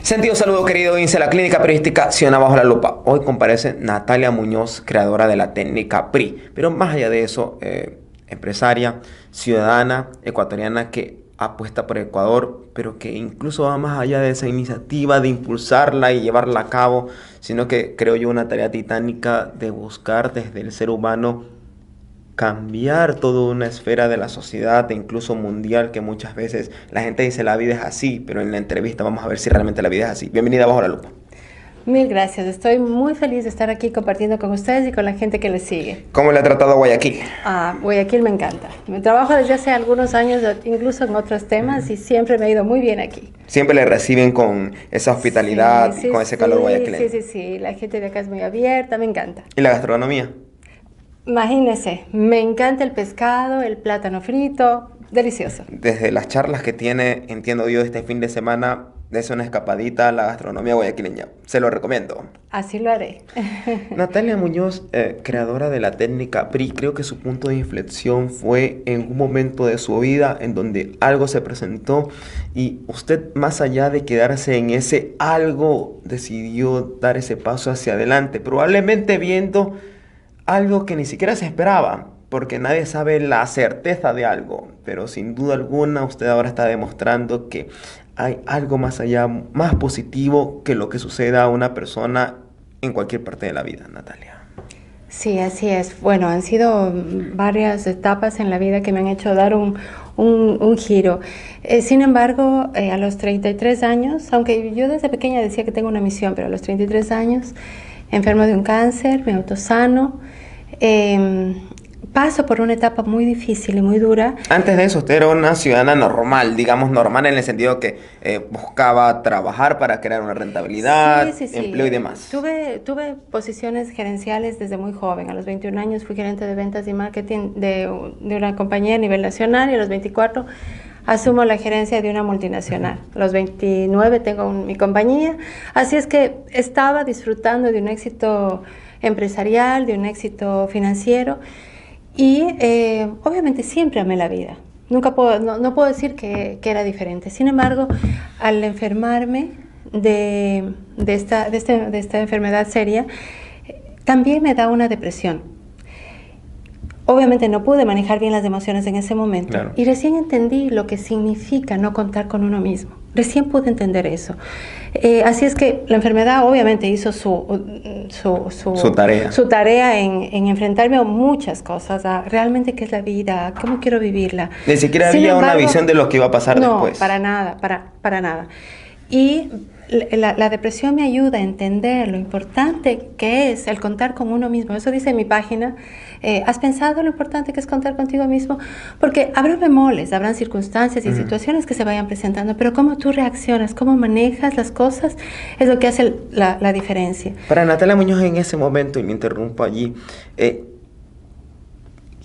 Sentido saludo, querido audiencia de la Clínica Periodística Ciudadana Bajo la Lupa. Hoy comparece Natalia Muñoz, creadora de la técnica PRI. Pero más allá de eso, empresaria, ciudadana, ecuatoriana que apuesta por Ecuador, pero que incluso va más allá de esa iniciativa de impulsarla y llevarla a cabo, sino que creo yo una tarea titánica de buscar desde el ser humano cambiar toda una esfera de la sociedad e incluso mundial, que muchas veces la gente dice la vida es así, pero en la entrevista vamos a ver si realmente la vida es así. Bienvenida a Bajo la Lupa. Mil gracias, estoy muy feliz de estar aquí compartiendo con ustedes y con la gente que les sigue. ¿Cómo le ha tratado Guayaquil? Guayaquil me encanta. Me trabajo desde hace algunos años, incluso en otros temas, y siempre me ha ido muy bien aquí. Siempre le reciben con esa hospitalidad y con ese calor guayaquileño. Sí, la gente de acá es muy abierta, me encanta. ¿Y la gastronomía? Imagínese, me encanta el pescado, el plátano frito, delicioso. Desde las charlas que tiene, entiendo yo, este fin de semana, dése una escapadita a la gastronomía guayaquileña. Se lo recomiendo. Así lo haré. Natalia Muñoz, creadora de la técnica PRI, creo que su punto de inflexión fue en un momento de su vida en donde algo se presentó y usted, más allá de quedarse en ese algo, decidió dar ese paso hacia adelante, probablemente viendo algo que ni siquiera se esperaba, porque nadie sabe la certeza de algo, pero sin duda alguna usted ahora está demostrando que hay algo más allá, más positivo que lo que suceda a una persona en cualquier parte de la vida, Natalia. Sí, así es. Bueno, han sido varias etapas en la vida que me han hecho dar un giro. Sin embargo, a los 33 años, aunque yo desde pequeña decía que tengo una misión, pero a los 33 años, enfermo de un cáncer, me autosano, paso por una etapa muy difícil y muy dura. Antes de eso, usted era una ciudadana normal, digamos normal en el sentido que buscaba trabajar para crear una rentabilidad, empleo y demás. Tuve posiciones gerenciales desde muy joven. A los 21 años fui gerente de ventas y marketing de una compañía a nivel nacional y a los 24 asumo la gerencia de una multinacional. A los 29 tengo mi compañía. Así es que estaba disfrutando de un éxito empresarial, de un éxito financiero y obviamente siempre amé la vida. No puedo decir que era diferente. Sin embargo, al enfermarme de esta enfermedad seria, también me da una depresión. Obviamente no pude manejar bien las emociones en ese momento. Claro. Y recién entendí lo que significa no contar con uno mismo. Recién pude entender eso. Así es que la enfermedad obviamente hizo su tarea en enfrentarme a muchas cosas, a realmente qué es la vida, cómo quiero vivirla. Ni siquiera había una visión de lo que iba a pasar después. No, para nada. Y la depresión me ayuda a entender lo importante que es el contar con uno mismo. Eso dice en mi página. ¿Has pensado lo importante que es contar contigo mismo? Porque habrá bemoles, habrán circunstancias y situaciones que se vayan presentando, pero cómo tú reaccionas, cómo manejas las cosas, es lo que hace la diferencia. Para Natalia Muñoz en ese momento, y me interrumpo allí,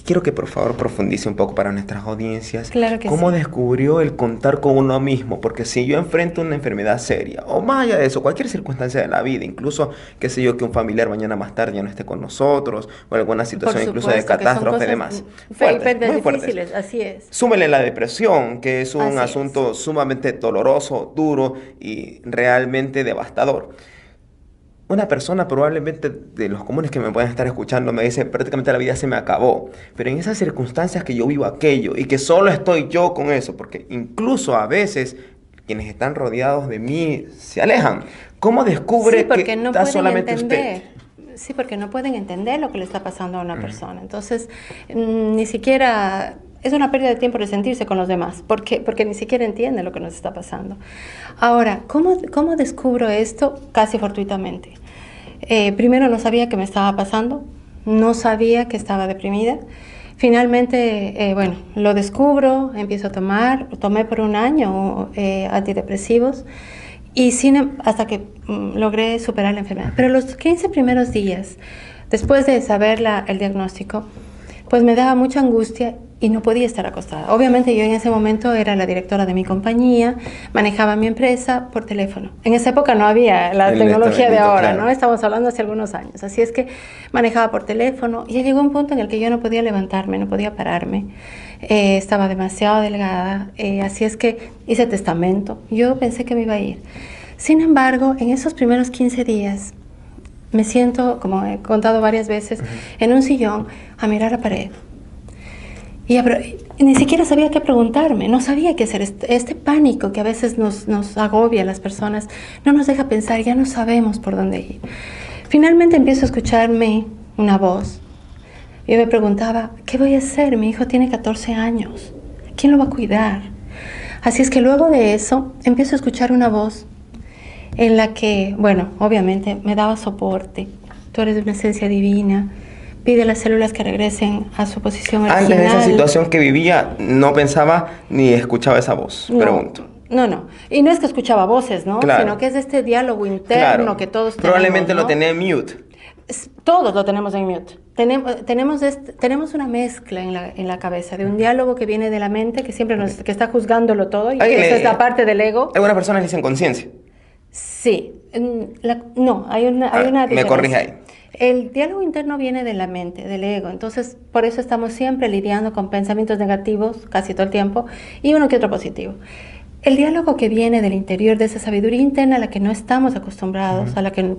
quiero que por favor profundice un poco para nuestras audiencias. Claro que ¿Cómo sí. descubrió el contar con uno mismo? Porque si yo enfrento una enfermedad seria, o más allá de eso, cualquier circunstancia de la vida, incluso, qué sé yo, que un familiar mañana más tarde ya no esté con nosotros, o alguna situación incluso de catástrofe y demás. Muy difíciles, así es. Súmele la depresión, que es un asunto sumamente doloroso, duro y realmente devastador. Una persona probablemente de los comunes que me pueden estar escuchando me dice, prácticamente la vida se me acabó. Pero en esas circunstancias que yo vivo aquello y que solo estoy yo con eso, porque incluso a veces quienes están rodeados de mí se alejan. ¿Cómo descubre que no está solamente usted? Sí, porque no pueden entender lo que le está pasando a una persona. Entonces, ni siquiera... Es una pérdida de tiempo resentirse con los demás, porque ni siquiera entienden lo que nos está pasando. Ahora, ¿cómo descubro esto? Casi fortuitamente. Primero no sabía qué me estaba pasando, no sabía que estaba deprimida. Finalmente, lo descubro, empiezo a tomé por un año antidepresivos y hasta que logré superar la enfermedad. Pero los 15 primeros días, después de saber el diagnóstico, pues me daba mucha angustia y no podía estar acostada. Obviamente yo en ese momento era la directora de mi compañía, manejaba mi empresa por teléfono. En esa época no había la tecnología de ahora, claro. ¿No? Estamos hablando hace algunos años. Así es que manejaba por teléfono y llegó un punto en el que yo no podía levantarme, no podía pararme. Estaba demasiado delgada, así es que hice testamento. Yo pensé que me iba a ir. Sin embargo, en esos primeros 15 días, me siento, como he contado varias veces, en un sillón a mirar la pared. Y ni siquiera sabía qué preguntarme, no sabía qué hacer. Este pánico que a veces nos agobia a las personas, no nos deja pensar, ya no sabemos por dónde ir. Finalmente empiezo a escucharme una voz. Yo me preguntaba, ¿qué voy a hacer? Mi hijo tiene 14 años. ¿Quién lo va a cuidar? Así es que luego de eso, empiezo a escuchar una voz en la que, bueno, obviamente me daba soporte. Tú eres de una esencia divina. Pide a las células que regresen a su posición original. Antes de esa situación que vivía, no pensaba ni escuchaba esa voz, pregunto. No. Y no es que escuchaba voces, ¿no? Claro. Sino que es este diálogo interno que todos tenemos. Probablemente ¿no? lo tenía en mute. Todos lo tenemos en mute. Tenemos una mezcla en la cabeza de un diálogo que viene de la mente, que siempre que está juzgándolo todo, y esa es la parte del ego. Algunas personas dicen conciencia. Sí. No, hay una diferencia. Me corrige ahí. El diálogo interno viene de la mente, del ego, entonces por eso estamos siempre lidiando con pensamientos negativos casi todo el tiempo y uno que otro positivo. El diálogo que viene del interior, de esa sabiduría interna a la que no estamos acostumbrados, a la que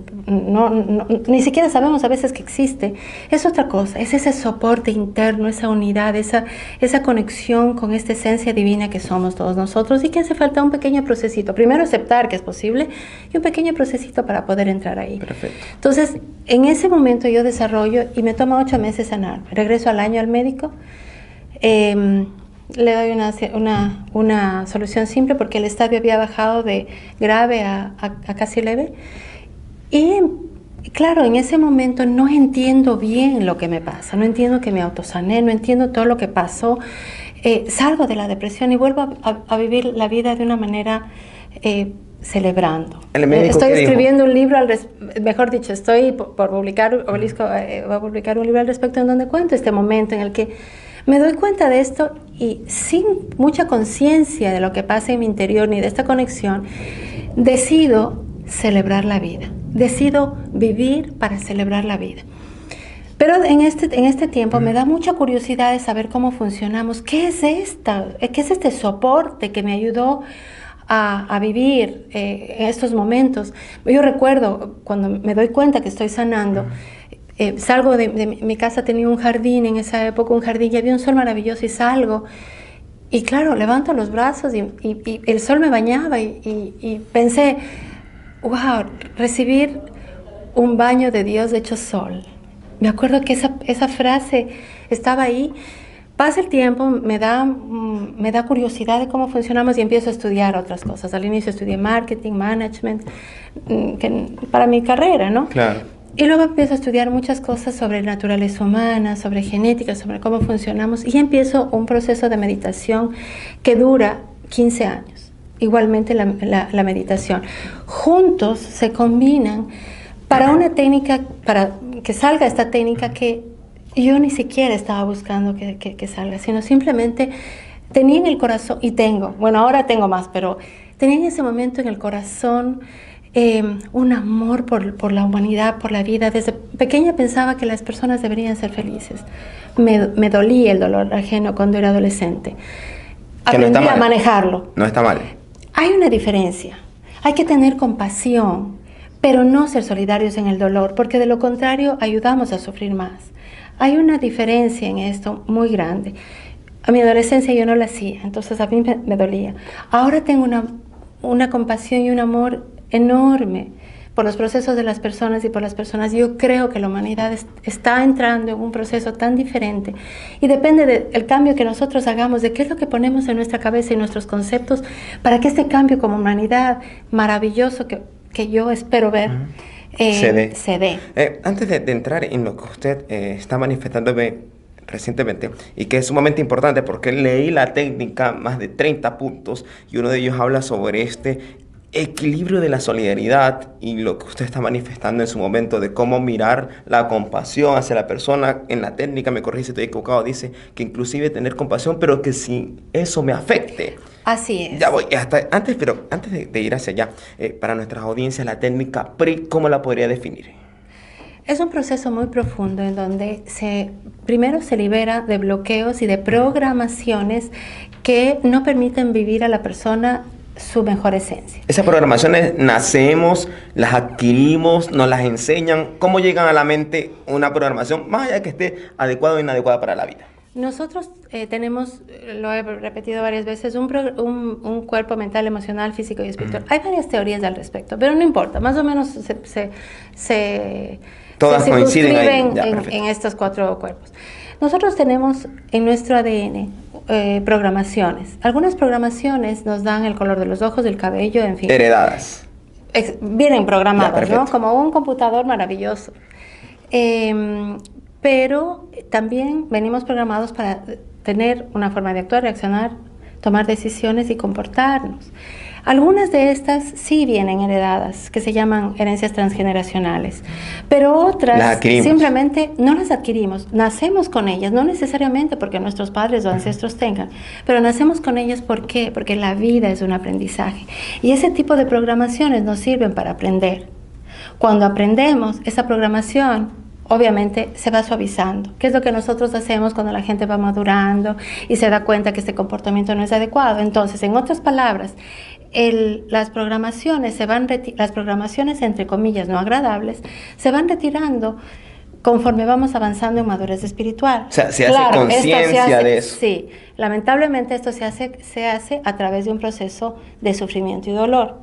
ni siquiera sabemos a veces que existe, es otra cosa, es ese soporte interno, esa unidad, esa conexión con esta esencia divina que somos todos nosotros y que hace falta un pequeño procesito. Primero aceptar que es posible y un pequeño procesito para poder entrar ahí. Perfecto. Entonces, en ese momento yo desarrollo y me toma 8 meses sanarme. Regreso al año al médico. Le doy una solución simple porque el estadio había bajado de grave a casi leve. Y claro, en ese momento no entiendo bien lo que me pasa, no entiendo que me autosané, no entiendo todo lo que pasó. Salgo de la depresión y vuelvo a vivir la vida de una manera celebrando. Estoy escribiendo un libro, mejor dicho, estoy por publicar, Obelisco va a publicar un libro al respecto en donde cuento este momento en el que me doy cuenta de esto y sin mucha conciencia de lo que pasa en mi interior ni de esta conexión, decido celebrar la vida. Decido vivir para celebrar la vida. Pero en este tiempo me da mucha curiosidad de saber cómo funcionamos. ¿Qué es este soporte que me ayudó a vivir en estos momentos? Yo recuerdo cuando me doy cuenta que estoy sanando. Salgo de mi casa, tenía un jardín en esa época, un jardín y había un sol maravilloso y salgo y claro, levanto los brazos y el sol me bañaba y pensé, wow, recibir un baño de Dios hecho sol. Me acuerdo que esa frase estaba ahí. Pasa el tiempo, me da curiosidad de cómo funcionamos y empiezo a estudiar otras cosas. Al inicio estudié marketing, management, para mi carrera, ¿no? Claro. Y luego empiezo a estudiar muchas cosas sobre naturaleza humana, sobre genética, sobre cómo funcionamos. Y empiezo un proceso de meditación que dura 15 años. Igualmente la meditación. Juntos se combinan para una técnica, para que salga esta técnica que yo ni siquiera estaba buscando que salga, sino simplemente tenía en el corazón, y tengo, bueno, ahora tengo más, pero tenía en ese momento en el corazón un amor por la humanidad, por la vida. Desde pequeña pensaba que las personas deberían ser felices. Me dolía el dolor ajeno cuando era adolescente. Aprendí a manejarlo. No está mal. Hay una diferencia. Hay que tener compasión, pero no ser solidarios en el dolor, porque de lo contrario ayudamos a sufrir más. Hay una diferencia en esto muy grande. A mi adolescencia yo no la hacía, entonces a mí me dolía. Ahora tengo una compasión y un amor enorme por los procesos de las personas y por las personas. Yo creo que la humanidad está entrando en un proceso tan diferente y depende del cambio que nosotros hagamos, de qué es lo que ponemos en nuestra cabeza y nuestros conceptos para que este cambio como humanidad maravilloso que yo espero ver se dé. Antes de entrar en lo que usted está manifestándome recientemente y que es sumamente importante porque leí la técnica, más de 30 puntos, y uno de ellos habla sobre este equilibrio de la solidaridad y lo que usted está manifestando en su momento de cómo mirar la compasión hacia la persona. En la técnica, me corrige si estoy equivocado, dice que inclusive tener compasión, pero que sin eso me afecte. Así es. Ya voy, antes de ir hacia allá, para nuestras audiencias, la técnica PRI, ¿cómo la podría definir? Es un proceso muy profundo en donde primero se libera de bloqueos y de programaciones que no permiten vivir a la persona su mejor esencia. Esas programaciones nacemos, las adquirimos, nos las enseñan. ¿Cómo llegan a la mente una programación, más allá de que esté adecuada o inadecuada para la vida? Nosotros tenemos, lo he repetido varias veces, un cuerpo mental, emocional, físico y espiritual. Hay varias teorías al respecto, pero no importa, más o menos Todas coinciden ahí. Ya, en estos 4 cuerpos. Nosotros tenemos en nuestro ADN programaciones. Algunas programaciones nos dan el color de los ojos, del cabello, en fin. Heredadas. Vienen programadas, ya, ¿no? Como un computador maravilloso. Pero también venimos programados para tener una forma de actuar, reaccionar, tomar decisiones y comportarnos. Algunas de estas sí vienen heredadas, que se llaman herencias transgeneracionales, pero otras simplemente no las adquirimos, nacemos con ellas, no necesariamente porque nuestros padres o ancestros tengan, pero nacemos con ellas. ¿Por qué? Porque la vida es un aprendizaje y ese tipo de programaciones nos sirven para aprender. Cuando aprendemos, esa programación obviamente se va suavizando, que es lo que nosotros hacemos cuando la gente va madurando y se da cuenta que este comportamiento no es adecuado. Entonces, en otras palabras, las programaciones entre comillas no agradables se van retirando conforme vamos avanzando en madurez espiritual. O sea, se hace conciencia de eso. Sí, lamentablemente esto se hace a través de un proceso de sufrimiento y dolor.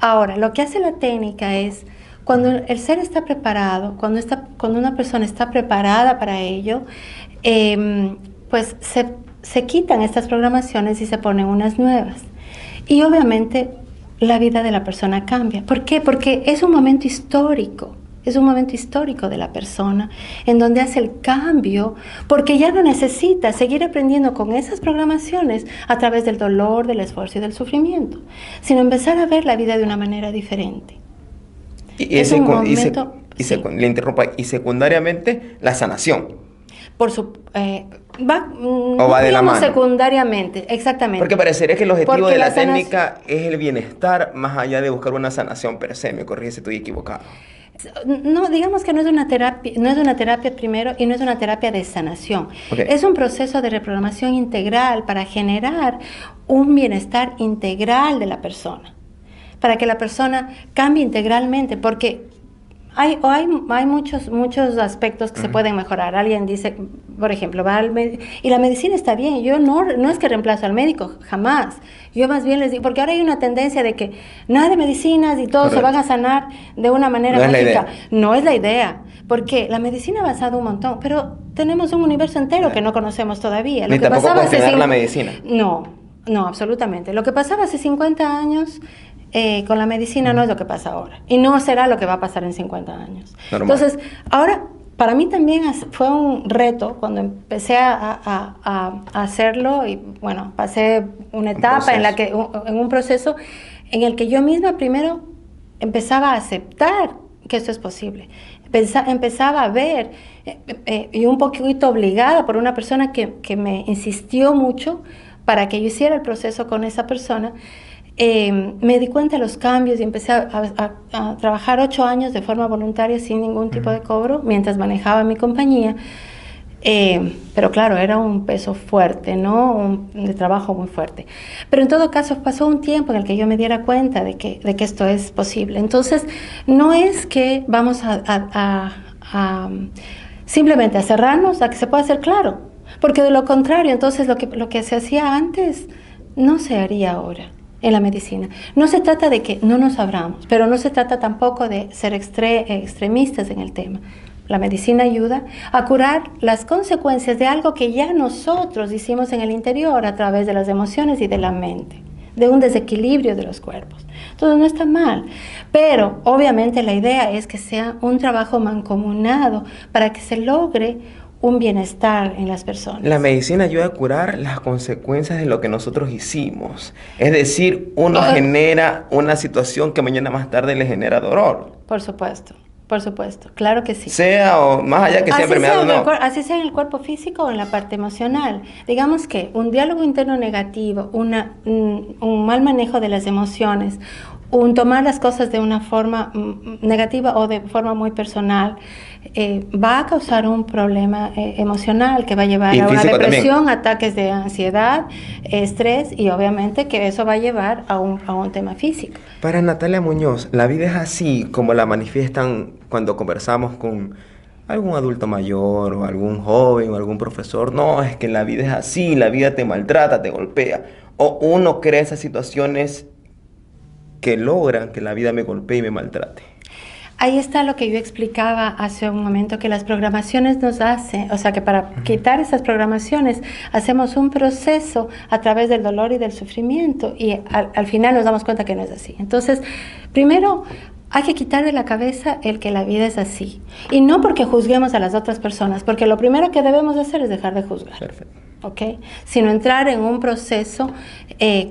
Ahora, lo que hace la técnica es cuando el ser está preparado, cuando una persona está preparada para ello, pues se quitan estas programaciones y se ponen unas nuevas. Y obviamente la vida de la persona cambia. ¿Por qué? Porque es un momento histórico. Es un momento histórico de la persona en donde hace el cambio porque ya no necesita seguir aprendiendo con esas programaciones a través del dolor, del esfuerzo y del sufrimiento, sino empezar a ver la vida de una manera diferente. Le interrumpa, y secundariamente la sanación. Va de la mano. Secundariamente, exactamente. Porque parecería que el objetivo de la técnica es el bienestar más allá de buscar una sanación per se. Me corrige si estoy equivocado. No, digamos que no es una terapia primero y no es una terapia de sanación. Okay. Es un proceso de reprogramación integral para generar un bienestar integral de la persona, para que la persona cambie integralmente, porque hay muchos aspectos que se pueden mejorar. Alguien dice, por ejemplo, y la medicina está bien. Yo no es que reemplazo al médico, jamás. Yo más bien les digo, porque ahora hay una tendencia de que nada de medicinas y todos se van a sanar de una manera mágica. No es la idea, porque la medicina ha avanzado un montón, pero tenemos un universo entero que no conocemos todavía. Ni tampoco cuestionar la medicina. No, absolutamente. Lo que pasaba hace 50 años... con la medicina no es lo que pasa ahora y no será lo que va a pasar en 50 años. Normal. Entonces, ahora para mí también fue un reto cuando empecé a hacerlo y bueno, pasé una etapa en un proceso en el que yo misma primero empezaba a aceptar que esto es posible. Empezaba a ver y un poquito obligada por una persona que me insistió mucho para que yo hiciera el proceso con esa persona. Me di cuenta de los cambios y empecé a trabajar 8 años de forma voluntaria sin ningún tipo de cobro mientras manejaba mi compañía. Pero claro, era un peso fuerte, ¿no? De trabajo muy fuerte. Pero en todo caso pasó un tiempo en el que yo me diera cuenta de que esto es posible. Entonces, no es que vamos simplemente a cerrarnos a que se pueda hacer claro. Porque de lo contrario, entonces lo que se hacía antes no se haría ahora. En la medicina. No se trata de que no nos abramos, pero no se trata tampoco de ser extremistas en el tema. La medicina ayuda a curar las consecuencias de algo que ya nosotros hicimos en el interior a través de las emociones y de la mente, de un desequilibrio de los cuerpos. Entonces no está mal, pero obviamente la idea es que sea un trabajo mancomunado para que se logre un bienestar en las personas. La medicina ayuda a curar las consecuencias de lo que nosotros hicimos. Es decir, uno genera una situación que mañana más tarde le genera dolor. Por supuesto, claro que sí. Sea o más allá que sea enfermedad o no. Así sea en el cuerpo físico o en la parte emocional. Digamos que un diálogo interno negativo, un mal manejo de las emociones, un tomar las cosas de una forma negativa o de forma muy personal, va a causar un problema emocional que va a llevar Y a una físico depresión, también. ataques de ansiedad, estrés, y obviamente que eso va a llevar a un tema físico. Para Natalia Muñoz, la vida es así como la manifiestan cuando conversamos con algún adulto mayor o algún joven o algún profesor. No, es que la vida es así, la vida te maltrata, te golpea. O uno crea esas situaciones que logran que la vida me golpee y me maltrate. Ahí está lo que yo explicaba hace un momento, que las programaciones nos hacen, o sea que para quitar esas programaciones hacemos un proceso a través del dolor y del sufrimiento, y al final nos damos cuenta que no es así. Entonces, primero hay que quitar de la cabeza el que la vida es así. Y no porque juzguemos a las otras personas, porque lo primero que debemos hacer es dejar de juzgar. Perfecto. ¿Ok? Sino entrar en un proceso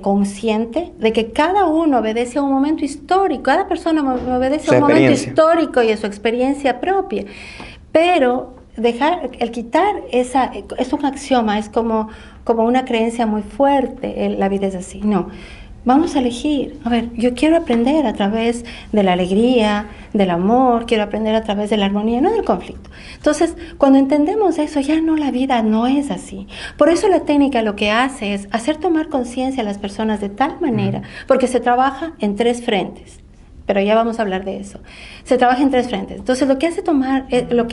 consciente de que cada uno obedece a un momento histórico, cada persona obedece a un momento histórico y a su experiencia propia. Pero el quitar esa, es un axioma, es como una creencia muy fuerte, la vida es así. No. Vamos a elegir, a ver, yo quiero aprender a través de la alegría, del amor, quiero aprender a través de la armonía, no del conflicto. Entonces, cuando entendemos eso, ya no, la vida no es así. Por eso la técnica lo que hace es hacer tomar conciencia a las personas de tal manera, porque se trabaja en 3 frentes. Pero ya vamos a hablar de eso. Se trabaja en 3 frentes. Entonces, lo que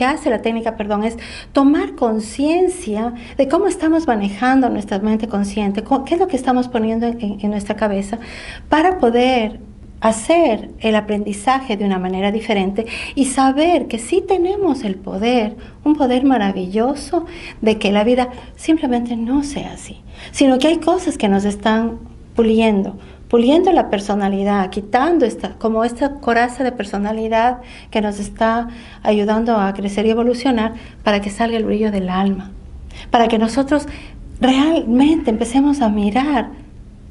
hace la técnica, es tomar conciencia de cómo estamos manejando nuestra mente consciente, qué es lo que estamos poniendo en nuestra cabeza, para poder hacer el aprendizaje de una manera diferente y saber que sí tenemos el poder, un poder maravilloso de que la vida simplemente no sea así, sino que hay cosas que nos están puliendo la personalidad, quitando esta coraza de personalidad que nos está ayudando a crecer y evolucionar, para que salga el brillo del alma, para que nosotros realmente empecemos a mirar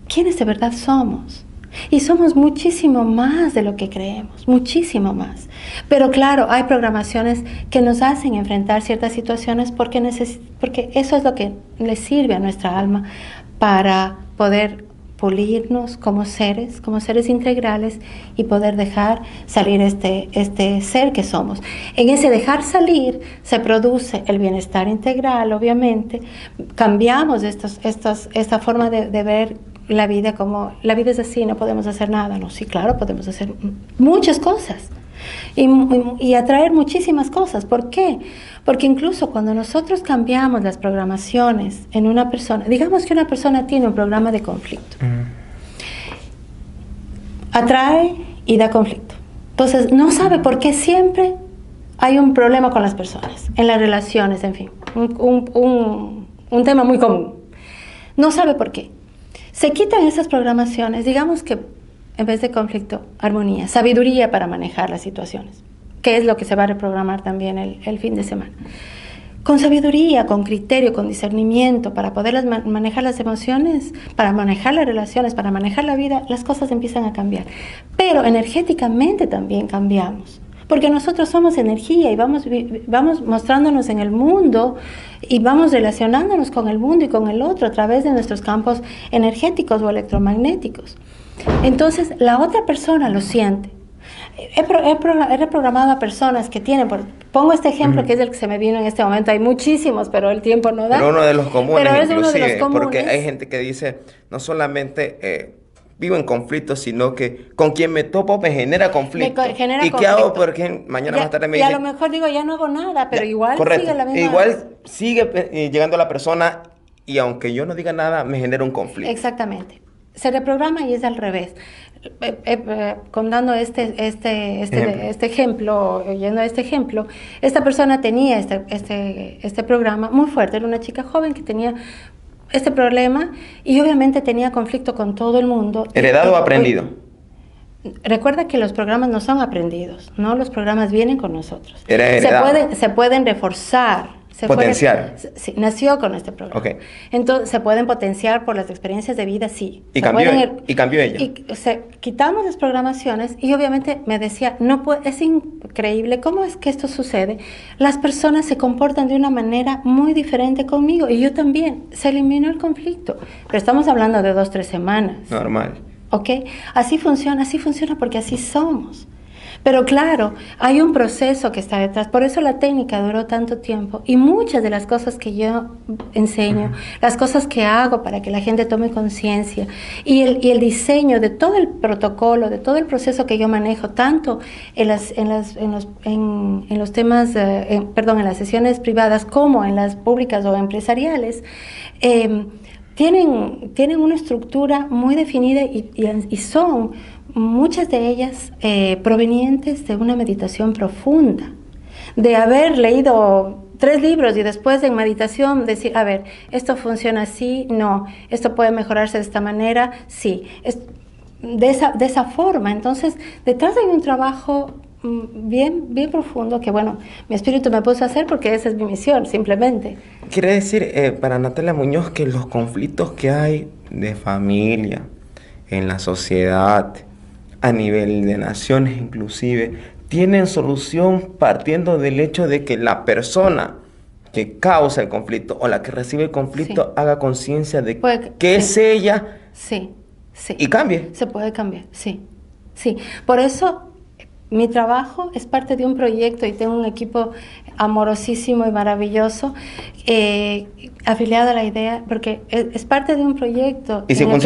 quiénes de verdad somos. Y somos muchísimo más de lo que creemos, muchísimo más. Pero claro, hay programaciones que nos hacen enfrentar ciertas situaciones porque eso es lo que le sirve a nuestra alma para poder pulirnos como seres integrales, y poder dejar salir este ser que somos. En ese dejar salir se produce el bienestar integral, obviamente. Cambiamos esta forma de ver la vida como, la vida es así, no podemos hacer nada. No, sí, claro, podemos hacer muchas cosas. Y atraer muchísimas cosas. ¿Por qué? Porque incluso cuando nosotros cambiamos las programaciones en una persona, digamos que una persona tiene un programa de conflicto, atrae y da conflicto. Entonces no sabe por qué siempre hay un problema con las personas, en las relaciones, en fin, un tema muy común. No sabe por qué. Se quitan esas programaciones, digamos que en vez de conflicto, armonía, sabiduría para manejar las situaciones, que es lo que se va a reprogramar también el fin de semana. Con sabiduría, con criterio, con discernimiento, para poder manejar las emociones, para manejar las relaciones, para manejar la vida, las cosas empiezan a cambiar. Pero energéticamente también cambiamos, porque nosotros somos energía y vamos mostrándonos en el mundo y vamos relacionándonos con el mundo y con el otro a través de nuestros campos energéticos o electromagnéticos. Entonces, la otra persona lo siente. He reprogramado a personas que tienen, pongo este ejemplo que es el que se me vino en este momento, hay muchísimos, pero el tiempo no da. Pero uno de los comunes, pero es uno de los comunes, porque hay gente que dice, no solamente vivo en conflicto, sino que con quien me topo me genera conflicto. ¿Y qué hago? Porque mañana más tarde me dice... Y a lo mejor digo, ya no hago nada, pero igual correcto, sigue la misma... Igual sigue llegando la persona, y aunque yo no diga nada, me genera un conflicto. Exactamente. Se reprograma y es al revés. Contando este ejemplo, oyendo este ejemplo, esta persona tenía este programa muy fuerte, era una chica joven que tenía este problema y obviamente tenía conflicto con todo el mundo. ¿Heredado o aprendido? Recuerda que los programas no son aprendidos, ¿no? Los programas vienen con nosotros. Era heredado. Se pueden reforzar. Potenciar. Sí, nació con este programa. Okay. Entonces, ¿se pueden potenciar por las experiencias de vida? Sí. ¿Y cambió ella? Quitamos las programaciones y obviamente me decía, es increíble cómo es que esto sucede. Las personas se comportan de una manera muy diferente conmigo y yo también. Se eliminó el conflicto. Pero estamos hablando de 2-3 semanas. Normal. ¿Ok? Así funciona porque así somos. Pero claro, hay un proceso que está detrás. Por eso la técnica duró tanto tiempo. Y muchas de las cosas que yo enseño, las cosas que hago para que la gente tome conciencia y el diseño de todo el protocolo, de todo el proceso que yo manejo, tanto en las sesiones privadas como en las públicas o empresariales, tienen una estructura muy definida y son muchas de ellas provenientes de una meditación profunda, de haber leído 3 libros y después en meditación decir, a ver, esto funciona así, no, esto puede mejorarse de esta manera, sí, de esa forma. Entonces, detrás hay un trabajo bien profundo que, bueno, mi espíritu me puso a hacer porque esa es mi misión, simplemente. Quiere decir, para Natalia Muñoz, que los conflictos que hay de familia, en la sociedad, a nivel de naciones inclusive, tienen solución partiendo del hecho de que la persona que causa el conflicto o la que recibe el conflicto haga conciencia de que es ella y cambie. Se puede cambiar, sí. Por eso mi trabajo es parte de un proyecto y tengo un equipo amorosísimo y maravilloso afiliado a la idea, porque es parte de un proyecto en el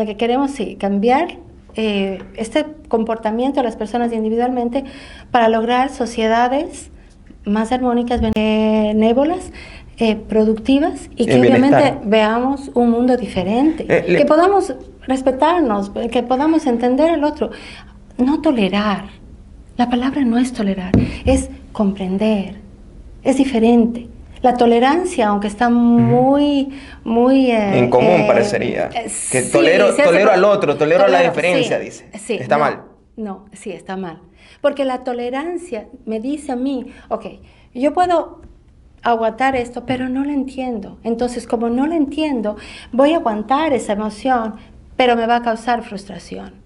que queremos cambiar este comportamiento de las personas individualmente para lograr sociedades más armónicas, benévolas, productivas y que obviamente veamos un mundo diferente, que podamos respetarnos, que podamos entender al otro. No tolerar, la palabra no es tolerar, es comprender, es diferente. La tolerancia, aunque está muy en común parecería, que tolero al otro, tolero la diferencia, dice. ¿Está mal? No, sí, está mal. Porque la tolerancia me dice a mí, ok, yo puedo aguantar esto, pero no lo entiendo. Entonces, como no lo entiendo, voy a aguantar esa emoción, pero me va a causar frustración.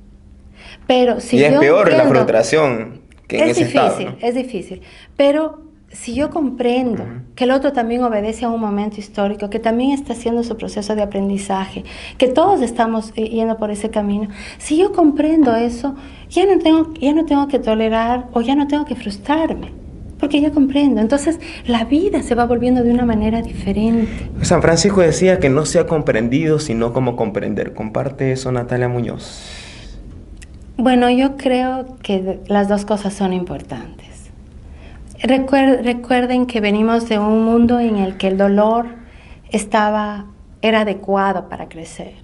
Pero si y es yo peor entiendo, la frustración que en ese estado, ¿no? Es difícil, pero si yo comprendo que el otro también obedece a un momento histórico, que también está haciendo su proceso de aprendizaje, que todos estamos yendo por ese camino, si yo comprendo eso, ya no tengo que tolerar o ya no tengo que frustrarme, porque ya comprendo. Entonces la vida se va volviendo de una manera diferente. San Francisco decía que no se ha comprendido sino como comprender. ¿Comparte eso, Natalia Muñoz? Bueno, yo creo que las dos cosas son importantes. Recuerden que venimos de un mundo en el que el dolor era adecuado para crecer.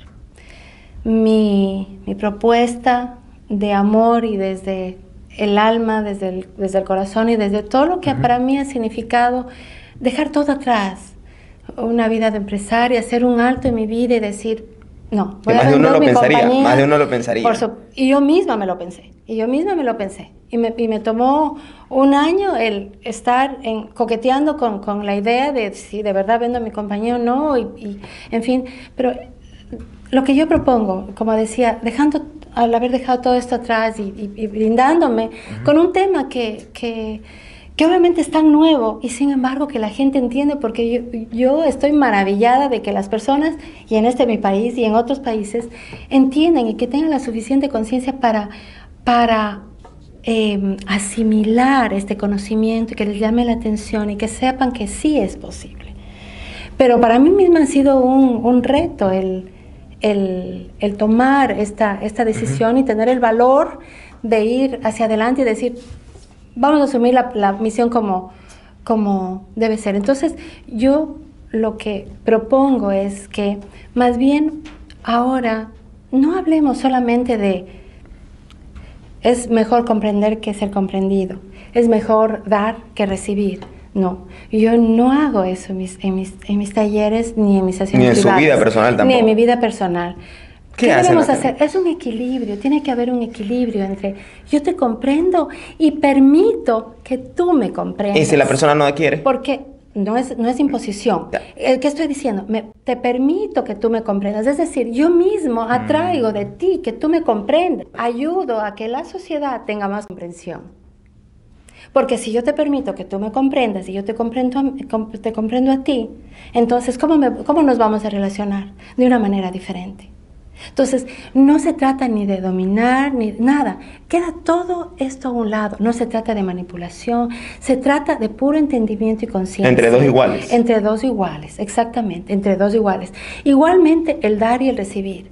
Mi propuesta de amor y desde el alma, desde el corazón y desde todo lo que para mí ha significado dejar todo atrás, una vida de empresaria, hacer un alto en mi vida y decir, no, voy a vender mi compañía. Más de uno lo pensaría. Y yo misma me lo pensé. Y me tomó un año el estar coqueteando con la idea de si de verdad vendo mi compañía o no. En fin, pero lo que yo propongo, como decía, al haber dejado todo esto atrás y brindándome con un tema que obviamente es tan nuevo y sin embargo que la gente entiende, porque yo estoy maravillada de que las personas, y en mi país y en otros países, entiendan y que tengan la suficiente conciencia para asimilar este conocimiento, que les llame la atención y que sepan que sí es posible. Pero para mí misma ha sido un reto el tomar esta decisión y tener el valor de ir hacia adelante y decir, vamos a asumir la misión como debe ser. Entonces, yo lo que propongo es que más bien ahora no hablemos solamente de es mejor comprender que ser comprendido, es mejor dar que recibir. No, yo no hago eso en mis talleres ni en mis sesiones privadas. Ni en su vida personal tampoco. Ni en mi vida personal. ¿Qué debemos hacer? Es un equilibrio, tiene que haber un equilibrio entre yo te comprendo y permito que tú me comprendas. ¿Y si la persona no quiere? Porque no es imposición. ¿Qué estoy diciendo? Te permito que tú me comprendas. Es decir, yo mismo atraigo de ti que tú me comprendas. Ayudo a que la sociedad tenga más comprensión. Porque si yo te permito que tú me comprendas y yo te comprendo a ti, entonces ¿cómo nos vamos a relacionar? De una manera diferente. Entonces, no se trata ni de dominar, ni nada. Queda todo esto a un lado. No se trata de manipulación, se trata de puro entendimiento y conciencia. Entre dos iguales. Entre dos iguales, exactamente, entre dos iguales. Igualmente, el dar y el recibir.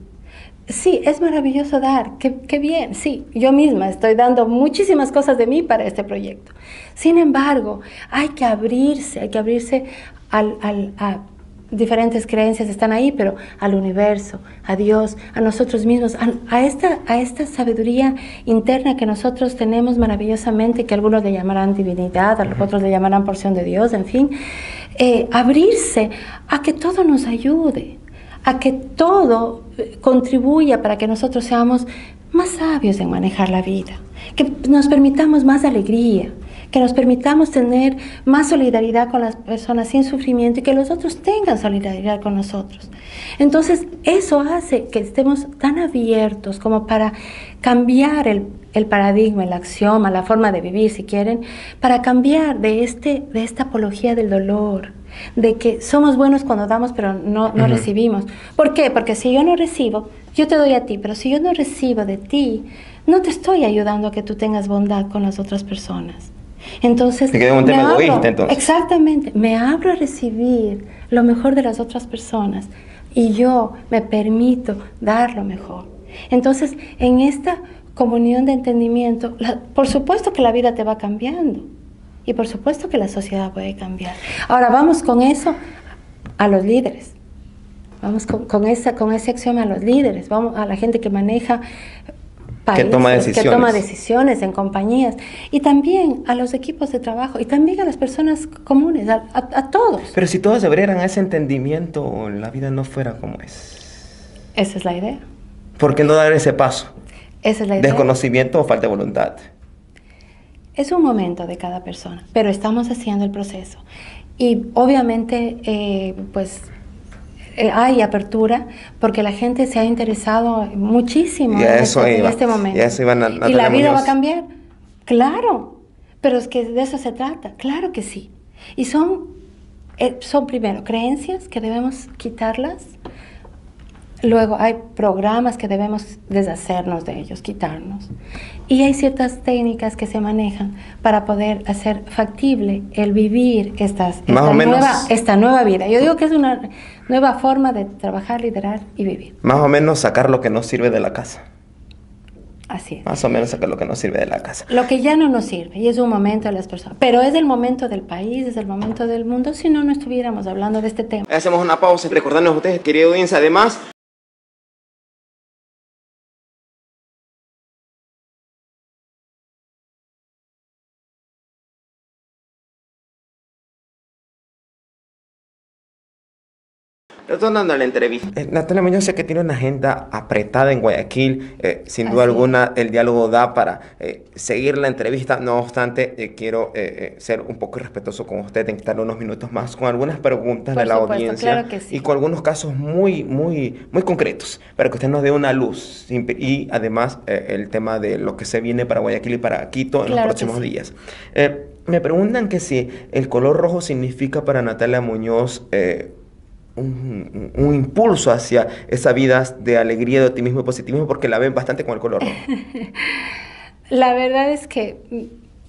Sí, es maravilloso dar, qué bien, sí, yo misma estoy dando muchísimas cosas de mí para este proyecto. Sin embargo, hay que abrirse a diferentes creencias están ahí, pero al universo, a Dios, a nosotros mismos, a esta sabiduría interna que nosotros tenemos maravillosamente, que algunos le llamarán divinidad, a los otros le llamarán porción de Dios, en fin, abrirse a que todo nos ayude, a que todo contribuya para que nosotros seamos más sabios en manejar la vida, que nos permitamos más alegría, que nos permitamos tener más solidaridad con las personas sin sufrimiento y que los otros tengan solidaridad con nosotros. Entonces, eso hace que estemos tan abiertos como para cambiar el paradigma, el axioma, la forma de vivir, si quieren, para cambiar de esta apología del dolor, de que somos buenos cuando damos pero no recibimos. ¿Por qué? Porque si yo no recibo, yo te doy a ti, pero si yo no recibo de ti, no te estoy ayudando a que tú tengas bondad con las otras personas. Entonces, te queda un tema egoísta, entonces. Exactamente, me abro a recibir lo mejor de las otras personas y yo me permito dar lo mejor. Entonces, en esta comunión de entendimiento, por supuesto que la vida te va cambiando y por supuesto que la sociedad puede cambiar. Ahora vamos con eso a los líderes, vamos con ese axioma a los líderes, vamos a la gente que maneja países, que toma decisiones en compañías, y también a los equipos de trabajo, y también a las personas comunes, a todos. Pero si todos se abrieran a ese entendimiento, la vida no fuera como es. Esa es la idea. ¿Por qué no dar ese paso? Esa es la idea. ¿Desconocimiento o falta de voluntad? Es un momento de cada persona, pero estamos haciendo el proceso. Y obviamente, hay apertura porque la gente se ha interesado muchísimo en este momento. Y la vida va a cambiar. Claro, pero es que de eso se trata. Claro que sí. Y son primero creencias que debemos quitarlas. Luego hay programas que debemos deshacernos de ellos, quitarnos. Y hay ciertas técnicas que se manejan para poder hacer factible el vivir esta nueva vida. Yo digo que es una nueva forma de trabajar, liderar y vivir. Más o menos sacar lo que nos sirve de la casa. Así es. Más o menos sacar lo que nos sirve de la casa. Lo que ya no nos sirve, y es un momento de las personas. Pero es el momento del país, es el momento del mundo, si no, no estuviéramos hablando de este tema. Hacemos una pausa, recordándonos a ustedes, querido audiencia, además... Retornando a la entrevista, Natalia Muñoz, sé que tiene una agenda apretada en Guayaquil, sin duda alguna el diálogo da para seguir la entrevista. No obstante, quiero ser un poco respetuoso con usted, en quitarle unos minutos más con algunas preguntas de la audiencia, claro que sí. Y con algunos casos muy concretos, para que usted nos dé una luz, y además el tema de lo que se viene para Guayaquil y para Quito en los próximos días. Me preguntan que si el color rojo significa para Natalia Muñoz un impulso hacia esa vida de alegría, de optimismo y positivismo, porque la ven bastante con el color rojo. La verdad es que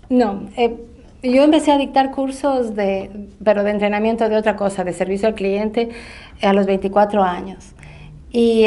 no. Yo empecé a dictar cursos pero de entrenamiento de otra cosa, de servicio al cliente, a los 24 años. Y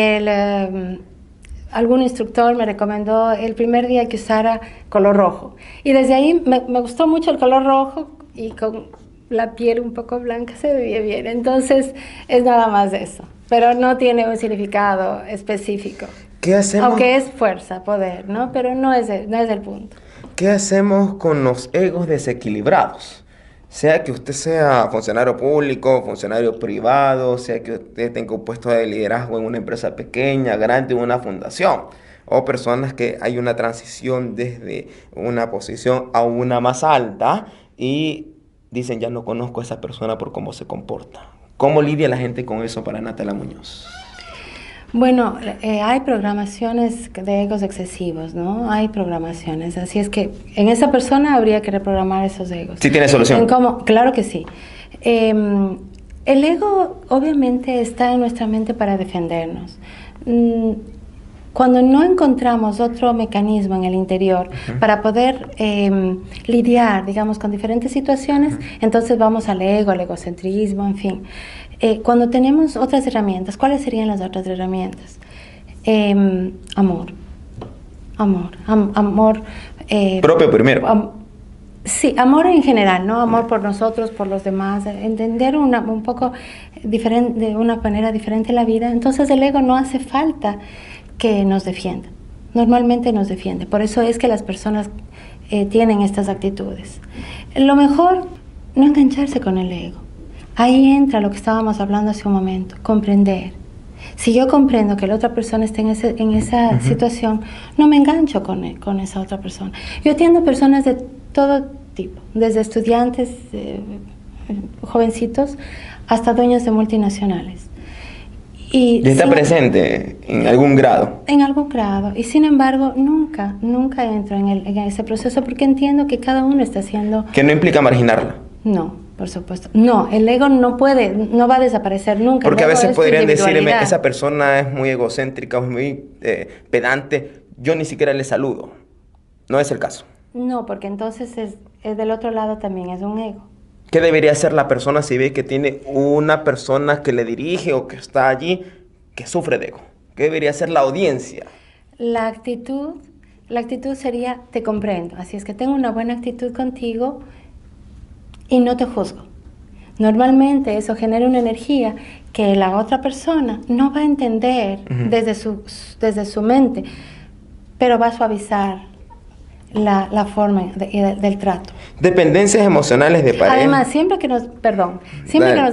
algún instructor me recomendó el primer día que usara color rojo. Y desde ahí me gustó mucho el color rojo, y con la piel un poco blanca se veía bien. Entonces es nada más de eso, pero no tiene un significado específico. ¿Qué hacemos? Aunque es fuerza, poder, ¿no? Pero no es el punto. ¿Qué hacemos con los egos desequilibrados? Sea que usted sea funcionario público, funcionario privado, sea que usted tenga un puesto de liderazgo en una empresa pequeña, grande, en una fundación, o personas que hay una transición desde una posición a una más alta y dicen, ya no conozco a esa persona por cómo se comporta. ¿Cómo lidia la gente con eso para Natalia Muñoz? Bueno, hay programaciones de egos excesivos, ¿no? Hay programaciones, así es que en esa persona habría que reprogramar esos egos. ¿Sí tiene solución? Claro que sí. El ego obviamente está en nuestra mente para defendernos. mm, cuando no encontramos otro mecanismo en el interior para poder lidiar, digamos, con diferentes situaciones, entonces vamos al ego, al egocentrismo, en fin. Cuando tenemos otras herramientas, ¿cuáles serían las otras herramientas? Amor. Amor. Propio primero. Sí, amor en general, ¿no? Amor por nosotros, por los demás, entender un poco diferente, de una manera diferente la vida. Entonces el ego no hace falta que nos defienda. Normalmente nos defiende. Por eso es que las personas tienen estas actitudes. Lo mejor, no engancharse con el ego. Ahí entra lo que estábamos hablando hace un momento, comprender. Si yo comprendo que la otra persona está en esa situación, no me engancho con esa otra persona. Yo atiendo personas de todo tipo, desde estudiantes, jovencitos, hasta dueños de multinacionales. ¿Y está presente en algún grado? En algún grado. Y sin embargo, nunca entro en ese proceso porque entiendo que cada uno está haciendo... ¿Que no implica marginarla? No, por supuesto. No, el ego no va a desaparecer nunca. Porque a veces podrían decirme, esa persona es muy egocéntrica, muy pedante, yo ni siquiera le saludo. No es el caso. No, porque entonces es del otro lado también, es un ego. ¿Qué debería hacer la persona si ve que tiene una persona que le dirige o que está allí que sufre de ego? ¿Qué debería hacer la audiencia? La actitud sería, te comprendo, así es que tengo una buena actitud contigo y no te juzgo. Normalmente eso genera una energía que la otra persona no va a entender desde su mente, pero va a suavizar la forma del trato. Dependencias emocionales de pareja. Además, siempre que nos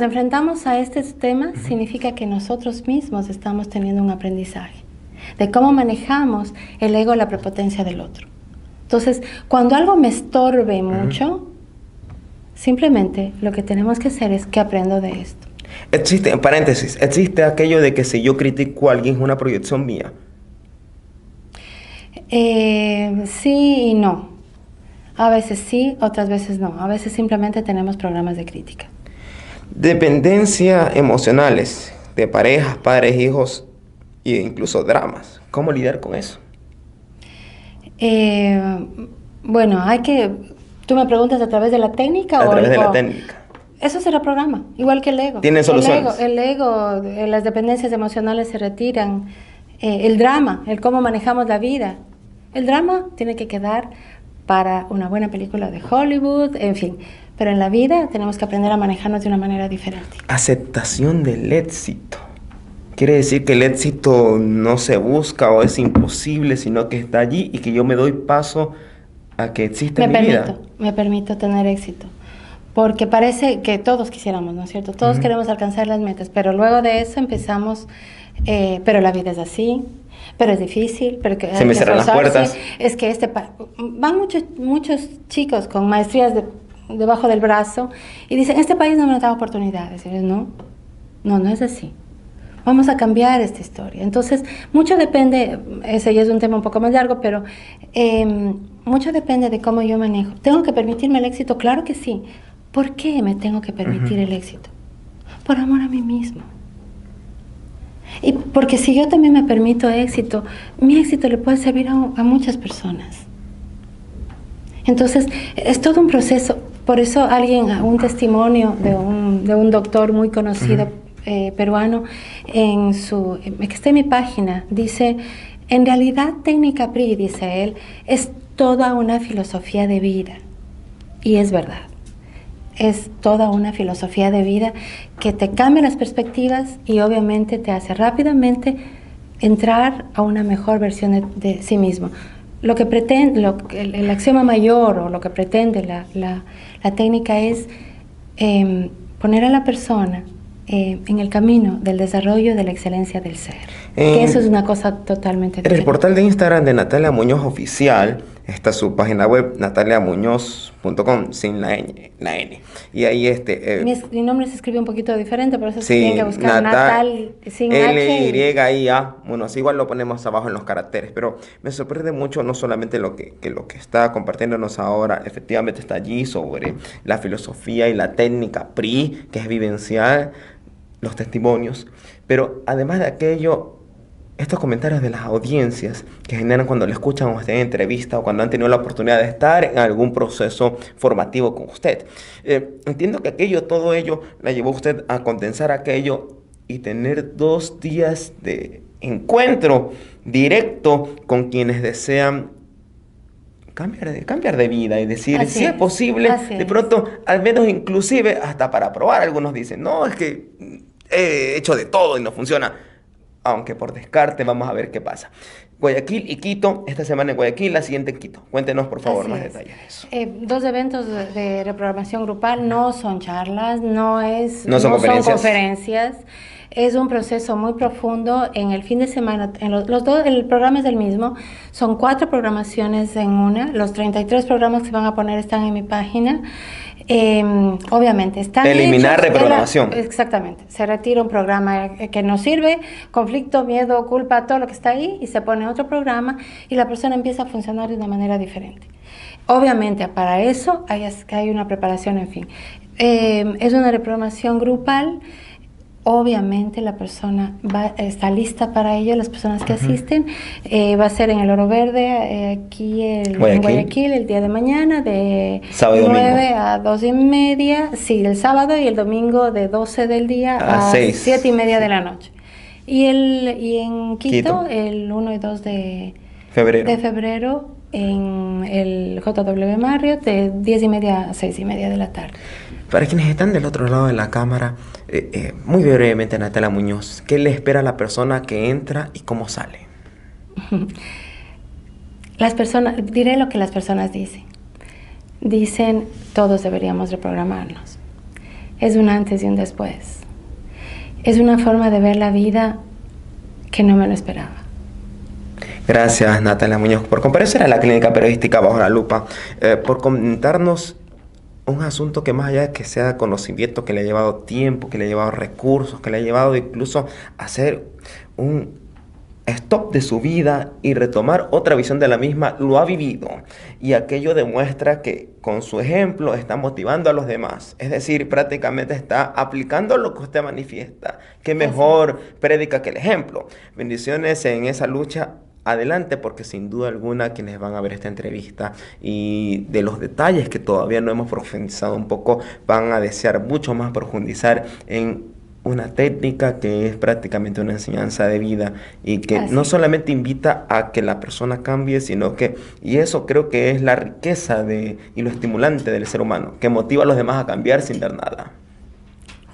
enfrentamos a estos temas, significa que nosotros mismos estamos teniendo un aprendizaje de cómo manejamos el ego, la prepotencia del otro. Entonces, cuando algo me estorbe mucho, simplemente lo que tenemos que hacer es que aprendo de esto. Existe, en paréntesis, existe aquello de que si yo critico a alguien es una proyección mía. Sí y no. A veces sí, otras veces no. A veces simplemente tenemos programas de crítica. Dependencias emocionales de parejas, padres, hijos e incluso dramas. ¿Cómo lidiar con eso? Bueno, ¿tú me preguntas a través de la técnica? A través de la técnica. Eso será programa, igual que el ego. ¿Tienen soluciones? El ego, las dependencias emocionales se retiran. El drama, el cómo manejamos la vida. El drama tiene que quedar para una buena película de Hollywood, en fin. Pero en la vida tenemos que aprender a manejarnos de una manera diferente. Aceptación del éxito. Quiere decir que el éxito no se busca o es imposible, sino que está allí y que yo me doy paso a que exista en mi vida. Me permito tener éxito. Porque parece que todos quisiéramos, ¿no es cierto? Todos queremos alcanzar las metas, pero luego de eso empezamos, pero la vida es así, pero es difícil, pero que se me cierran las puertas. Es que van muchos chicos con maestrías debajo del brazo y dicen, este país no me da oportunidades. Y yo, no es así. Vamos a cambiar esta historia. Entonces, mucho depende, ese ya es un tema un poco más largo, pero mucho depende de cómo yo manejo. ¿Tengo que permitirme el éxito? Claro que sí. ¿Por qué me tengo que permitir el éxito? Por amor a mí mismo. Y porque si yo también me permito éxito, mi éxito le puede servir a muchas personas. Entonces, es todo un proceso. Por eso un testimonio de un doctor muy conocido, peruano, que está en mi página, dice, en realidad técnica PRI, dice él, es toda una filosofía de vida. Y es verdad. Es toda una filosofía de vida que te cambia las perspectivas y obviamente te hace rápidamente entrar a una mejor versión de sí mismo. Lo que pretende, el axioma mayor o lo que pretende la técnica es poner a la persona en el camino del desarrollo de la excelencia del ser. Que eso es una cosa totalmente diferente. En el portal de Instagram de Natalia Muñoz Oficial está su página web, nataliamuñoz.com, sin la N. Y ahí mi nombre se escribe un poquito diferente, por eso sí, se tienen que buscar Natal sin L-Y-A. Bueno, así igual lo ponemos abajo en los caracteres, pero me sorprende mucho no solamente lo que está compartiéndonos ahora, efectivamente está allí sobre la filosofía y la técnica PRI, que es vivencial, los testimonios, pero además de aquello, estos comentarios de las audiencias que generan cuando le escuchan a usted en entrevista o cuando han tenido la oportunidad de estar en algún proceso formativo con usted. Entiendo que todo ello, la llevó usted a condensar aquello y tener 2 días de encuentro directo con quienes desean cambiar de vida y decir, Así si es es, posible, así de es. pronto, al menos inclusive hasta para probar, algunos dicen, no, es que he hecho de todo y no funciona, aunque por descarte vamos a ver qué pasa. Guayaquil y Quito, esta semana en Guayaquil, la siguiente en Quito. Cuéntenos por favor Así más es. detalles de eso. Dos eventos de reprogramación grupal no son charlas, No son no son conferencias. conferencias. Es un proceso muy profundo. En el fin de semana, en los dos, el programa es el mismo. Son 4 programaciones en una. Los 33 programas que se van a poner están en mi página. Obviamente están Eliminar hechos. reprogramación. Exactamente. Se retira un programa que no sirve, conflicto, miedo, culpa, todo lo que está ahí, y se pone otro programa y la persona empieza a funcionar de una manera diferente. Obviamente para eso hay una preparación, en fin. Es una reprogramación grupal. Obviamente la persona está lista para ello, las personas que asisten. Va a ser en el Oro Verde, aquí en Guayaquil, el día de mañana, de sábado y 9 domingo. a 2:30, sí, el sábado, y el domingo de 12 del día A a 6. 7:30 de la noche. Y en Quito, Quito. el 1 y 2 de Febrero. febrero, en el JW Marriott, de 10:30 a 6:30 de la tarde. Para quienes están del otro lado de la cámara, muy brevemente, Natalia Muñoz, ¿qué le espera a la persona que entra y cómo sale? Diré lo que las personas dicen. Dicen, todos deberíamos reprogramarnos. Es un antes y un después. Es una forma de ver la vida que no me lo esperaba. Gracias, Natalia Muñoz, por comparecer a la Clínica Periodística Bajo la Lupa, por comentarnos un asunto que más allá de que sea conocimiento, que le ha llevado tiempo, que le ha llevado recursos, que le ha llevado incluso a hacer un stop de su vida y retomar otra visión de la misma, lo ha vivido. Y aquello demuestra que con su ejemplo está motivando a los demás. Es decir, prácticamente está aplicando lo que usted manifiesta. Qué mejor prédica que el ejemplo. Bendiciones en esa lucha. Adelante, porque sin duda alguna quienes van a ver esta entrevista y de los detalles que todavía no hemos profundizado un poco, van a desear mucho más profundizar en una técnica que es prácticamente una enseñanza de vida y que no solamente invita a que la persona cambie, sino que, y eso creo que es la riqueza y lo estimulante del ser humano, que motiva a los demás a cambiar sin dar nada.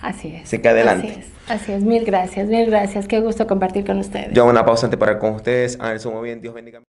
Así es. Así que adelante. Así es. Mil gracias, mil gracias. Qué gusto compartir con ustedes. Yo hago una pausa antes para con ustedes. Anderson, muy bien, Dios bendiga.